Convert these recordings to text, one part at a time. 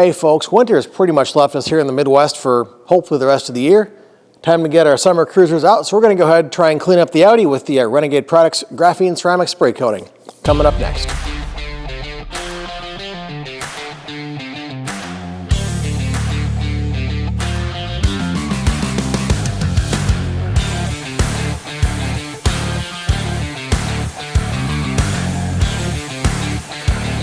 Hey folks, winter has pretty much left us here in the Midwest for hopefully the rest of the year. Time to get our summer cruisers out, so we're going to go ahead and try and clean up the Audi with the Renegade Products Graphene Ceramic Spray Coating. Coming up next.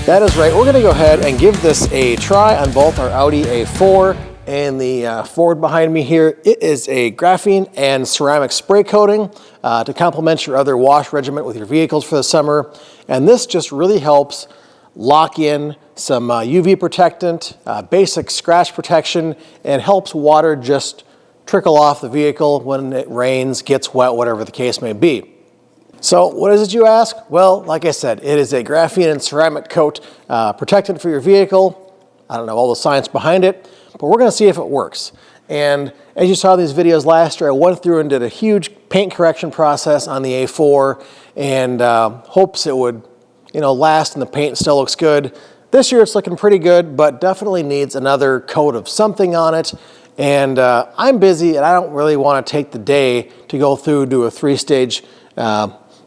That is right, we're going to go ahead and give this a try on both our Audi A4 and the Ford behind me here. It is a graphene and ceramic spray coating to complement your other wash regimen with your vehicles for the summer. And this just really helps lock in some UV protectant, basic scratch protection, and helps water just trickle off the vehicle when it rains, gets wet, whatever the case may be. So what is it, you ask? Well, like I said, it is a graphene and ceramic coat protectant for your vehicle. I don't know all the science behind it, but we're going to see if it works. And as you saw in these videos last year, I went through and did a huge paint correction process on the A4 and hopes it would, last and the paint still looks good. This year it's looking pretty good, but definitely needs another coat of something on it. And I'm busy and I don't really want to take the day to go through, do a 3-stage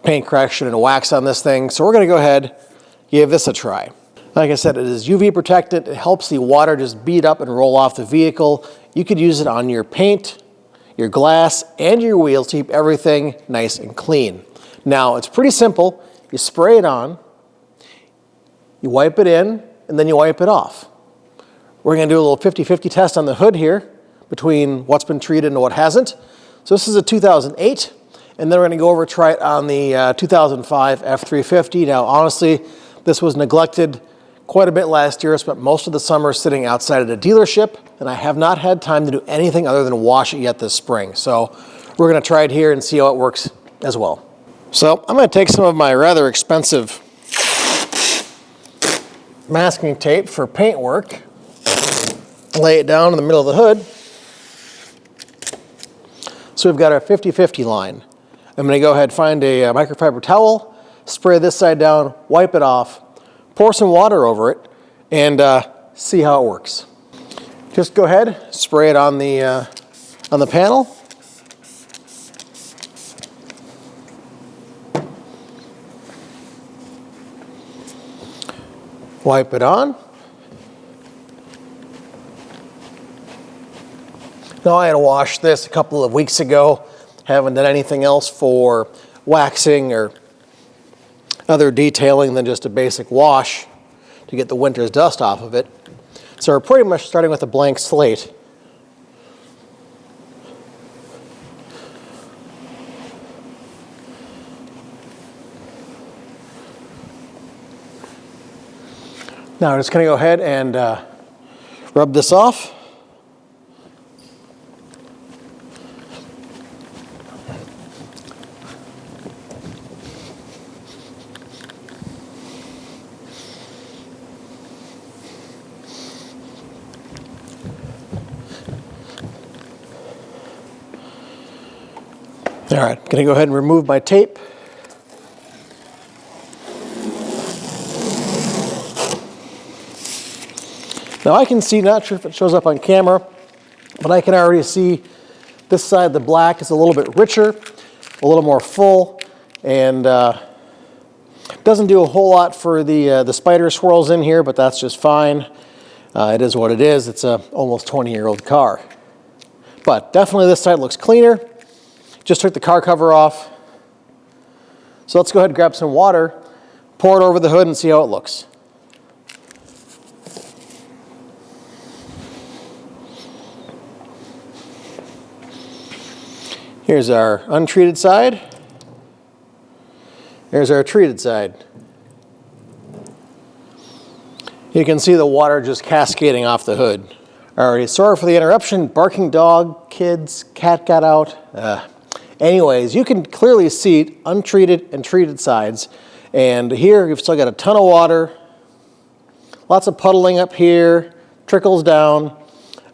paint correction and wax on this thing. So we're going to go ahead, give this a try. Like I said, it is UV protectant. It helps the water just bead up and roll off the vehicle. You could use it on your paint, your glass, and your wheels to keep everything nice and clean. Now, it's pretty simple. You spray it on, you wipe it in, and then you wipe it off. We're going to do a little 50-50 test on the hood here between what's been treated and what hasn't. So this is a 2008. And then we're going to go over and try it on the 2005 F350. Now, honestly, this was neglected quite a bit last year. I spent most of the summer sitting outside at a dealership, and I have not had time to do anything other than wash it yet this spring. So we're going to try it here and see how it works as well. So I'm going to take some of my rather expensive masking tape for paint work, lay it down in the middle of the hood. So we've got our 50-50 line. I'm going to go ahead and find a microfiber towel, spray this side down, wipe it off, pour some water over it, and see how it works. Just go ahead, spray it on the panel. Wipe it on. Now I had to wash this a couple of weeks ago. Haven't done anything else for waxing or other detailing than just a basic wash to get the winter's dust off of it. So we're pretty much starting with a blank slate. Now I'm just going to go ahead and rub this off. All right, I'm going to go ahead and remove my tape. Now I can see, not sure if it shows up on camera, but I can already see this side, the black is a little bit richer, a little more full, and doesn't do a whole lot for the spider swirls in here, but that's just fine. It is what it is. It's a almost 20-year-old car. But definitely this side looks cleaner. Just took the car cover off. So let's go ahead and grab some water, pour it over the hood and see how it looks. Here's our untreated side. Here's our treated side. You can see the water just cascading off the hood. Alrighty, sorry for the interruption. Barking dog, kids, cat got out. Anyways, you can clearly see untreated and treated sides. And here you've still got a ton of water. Lots of puddling up here, trickles down.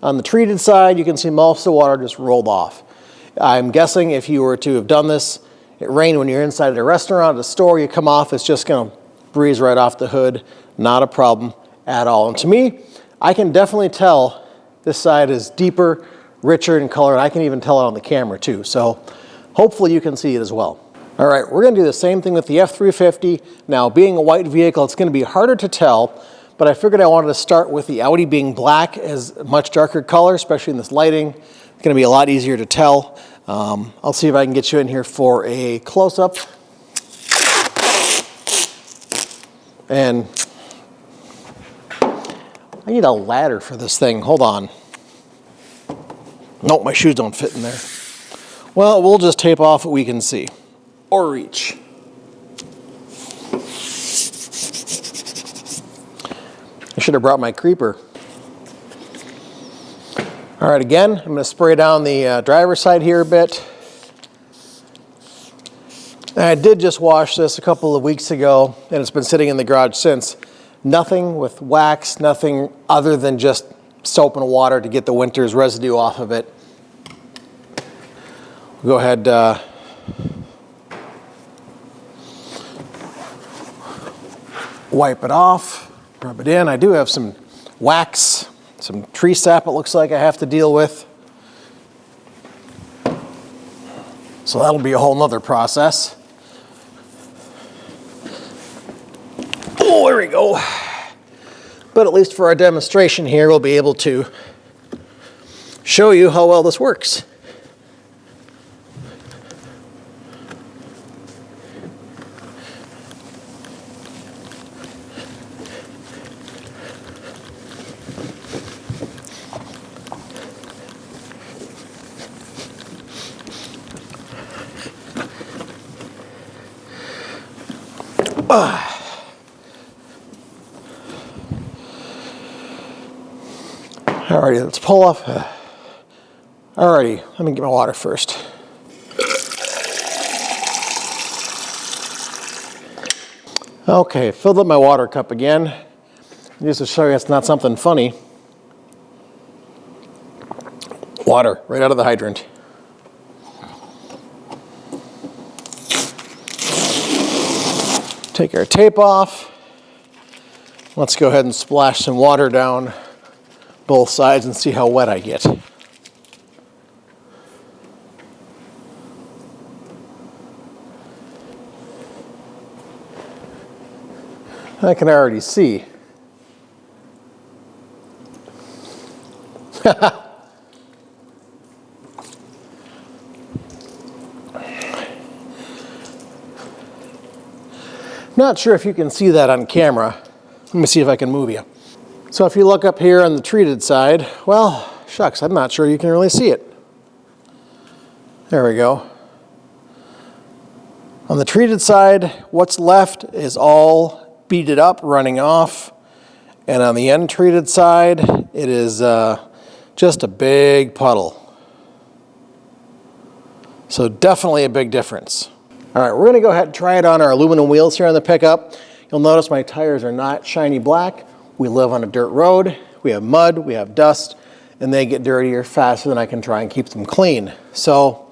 On the treated side, you can see most of the water just rolled off. I'm guessing if you were to have done this, it rained when you're inside at a restaurant, at a store, you come off, it's just going to breeze right off the hood. Not a problem at all. And to me, I can definitely tell this side is deeper, richer in color, and I can even tell it on the camera too. So hopefully you can see it as well. All right, we're gonna do the same thing with the F350. Now, being a white vehicle, it's gonna be harder to tell, but I figured I wanted to start with the Audi being black as a much darker color, especially in this lighting. It's gonna be a lot easier to tell. I'll see if I can get you in here for a close-up. And I need a ladder for this thing. Hold on. Nope, my shoes don't fit in there. Well, we'll just tape off what we can see or reach. I should have brought my creeper. All right, again, I'm going to spray down the driver's side here a bit. I did just wash this a couple of weeks ago, and it's been sitting in the garage since. Nothing with wax, nothing other than just soap and water to get the winter's residue off of it. Go ahead, wipe it off, rub it in. I do have some wax, some tree sap it looks like I have to deal with. So that'll be a whole nother process. Oh, there we go. But at least for our demonstration here, we'll be able to show you how well this works. Alrighty, let's pull off. Alrighty, let me get my water first. Okay, filled up my water cup again. Just to show you it's not something funny. Water right out of the hydrant. Take our tape off. Let's go ahead and splash some water down both sides and see how wet I get. I can already see. Not sure if you can see that on camera. Let me see if I can move you. So if you look up here on the treated side, well, shucks, I'm not sure you can really see it. There we go. On the treated side, what's left is all beaded up, running off. And on the untreated side, it is just a big puddle. So definitely a big difference. All right, we're gonna go ahead and try it on our aluminum wheels here on the pickup. You'll notice my tires are not shiny black. We live on a dirt road, we have mud, we have dust, and they get dirtier faster than I can try and keep them clean. So,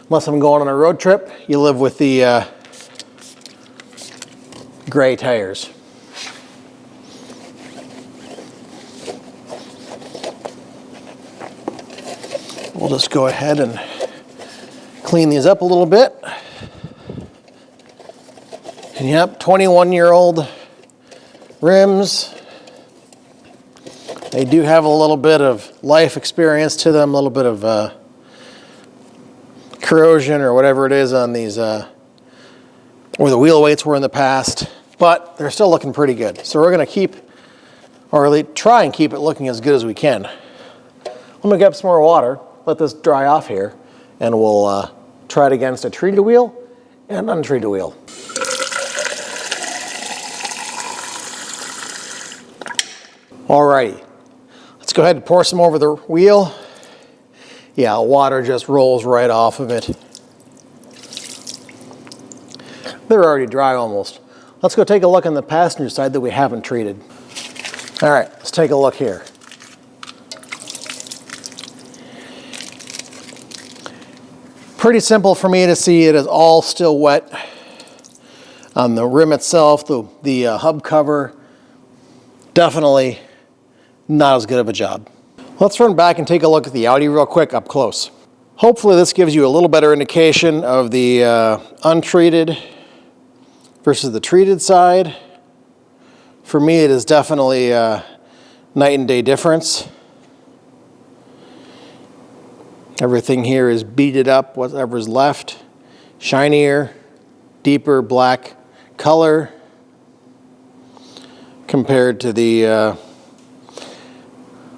unless I'm going on a road trip, you live with the gray tires. We'll just go ahead and clean these up a little bit. And yep, 21-year-old rims. They do have a little bit of life experience to them, a little bit of corrosion or whatever it is on these, where the wheel weights were in the past, but they're still looking pretty good. So we're gonna keep, or at least try and keep it looking as good as we can. Let me get some more water, let this dry off here, and we'll try it against a treated wheel and an untreated wheel. Alrighty, let's go ahead and pour some over the wheel. Yeah, water just rolls right off of it. They're already dry almost. Let's go take a look on the passenger side that we haven't treated. All right, let's take a look here. Pretty simple for me to see. It is all still wet on the rim itself, the hub cover. Definitely not as good of a job. Let's run back and take a look at the Audi real quick up close. Hopefully this gives you a little better indication of the untreated versus the treated side. For me, it is definitely a night and day difference. Everything here is beaded up, whatever's left. Shinier, deeper black color compared to the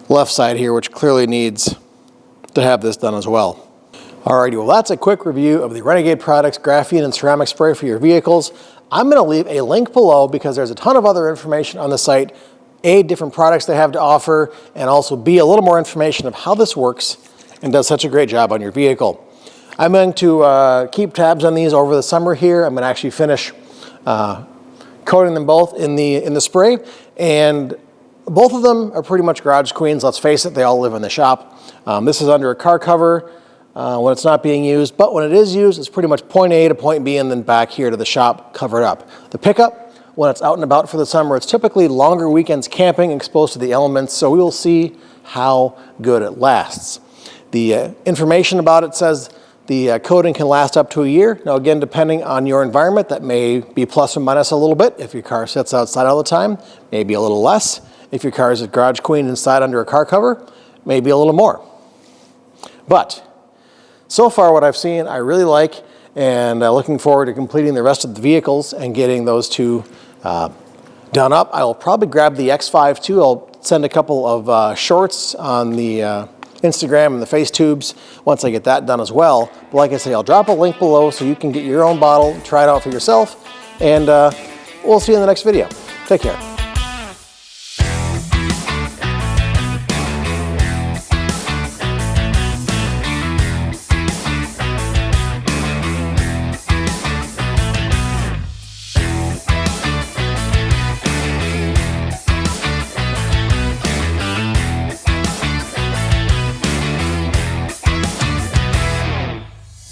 left side here, which clearly needs to have this done as well. Alrighty, well that's a quick review of the Renegade products, graphene and ceramic spray for your vehicles. I'm going to leave a link below because there's a ton of other information on the site. A, different products they have to offer, and also B, a little more information of how this works and does such a great job on your vehicle. I'm going to keep tabs on these over the summer here. I'm going to actually finish coating them both in the spray, and both of them are pretty much garage queens. Let's face it, they all live in the shop. This is under a car cover when it's not being used, but when it is used, it's pretty much point A to point B and then back here to the shop covered up. The pickup, when it's out and about for the summer, it's typically longer weekends camping, exposed to the elements, so we will see how good it lasts. The information about it says the coating can last up to a year. Now again, depending on your environment, that may be plus or minus a little bit. If your car sits outside all the time, maybe a little less. If your car is a garage queen inside under a car cover, maybe a little more. But so far what I've seen, I really like, and looking forward to completing the rest of the vehicles and getting those two done up. I will probably grab the X5 too. I'll send a couple of shorts on the Instagram and the face tubes once I get that done as well. But like I say, I'll drop a link below so you can get your own bottle, try it out for yourself, and we'll see you in the next video. Take care.